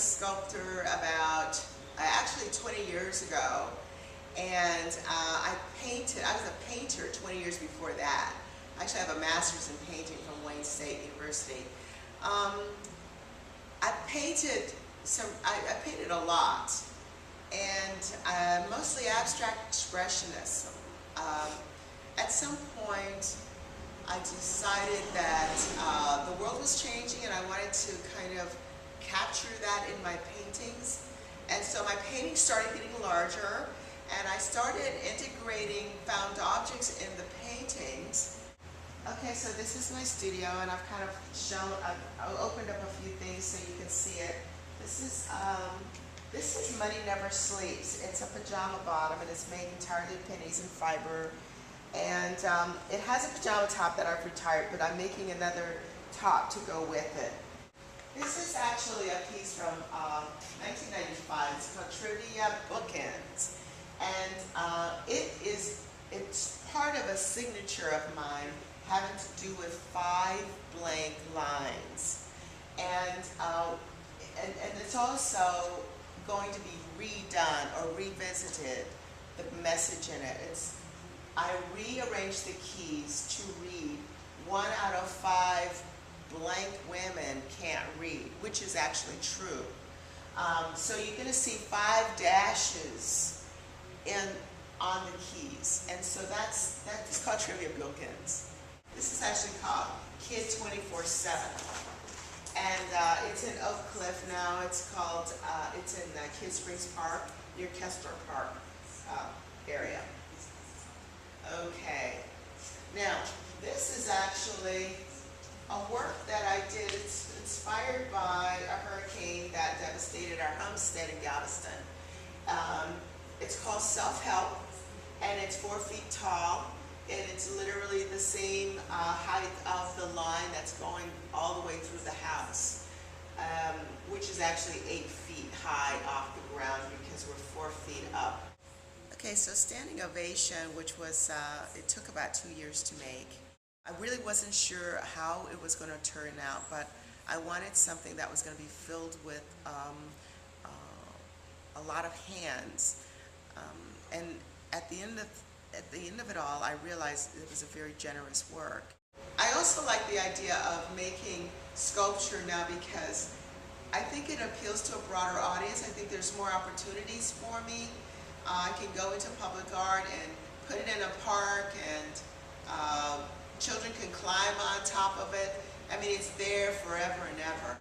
sculptor about actually 20 years ago, and I painted. I was a painter 20 years before that. Actually, I have a master's in painting from Wayne State University. I painted I painted a lot, and mostly abstract expressionism. At some point, I decided that the world was changing and I wanted to kind of capture that in my paintings. And so my paintings started getting larger, and I started integrating found objects in the paintings. Okay, so this is my studio, and I've kind of I've opened up a few things so you can see it. This is Money Never Sleeps. It's a pajama bottom, and it's made entirely of pennies and fiber. And it has a pajama top that I've retired, but I'm making another top to go with it. This is actually a piece from 1995. It's called Trivia Bookends. And it's part of a signature of mine having to do with 5 blank lines. And it's also going to be redone or revisited, the message in it. I rearranged the keys to read 1 out of 5 blank women can't read, which is actually true. So you're going to see 5 dashes on the keys, and so that's called Trivia Bookends. This is actually called Kid 24/7, and it's in Oak Cliff now. It's in Kid Springs Park near Kessler Park area. Okay, now this is actually a work that I did. It's inspired by a hurricane that devastated our homestead in Galveston. It's called Self-Help, and it's 4 feet tall, and it's literally the same height of the line that's going all the way through the house, which is actually 8 feet high off the ground because we're 4 feet up. Okay, so Standing Ovation, which was, it took about 2 years to make. I really wasn't sure how it was going to turn out, but I wanted something that was going to be filled with a lot of hands. And at the end of it all, I realized it was a very generous work. I also like the idea of making sculpture now because I think it appeals to a broader audience. I think there's more opportunities for me. I can go into public art and put it in a park, and children can climb on top of it. I mean, it's there forever and ever.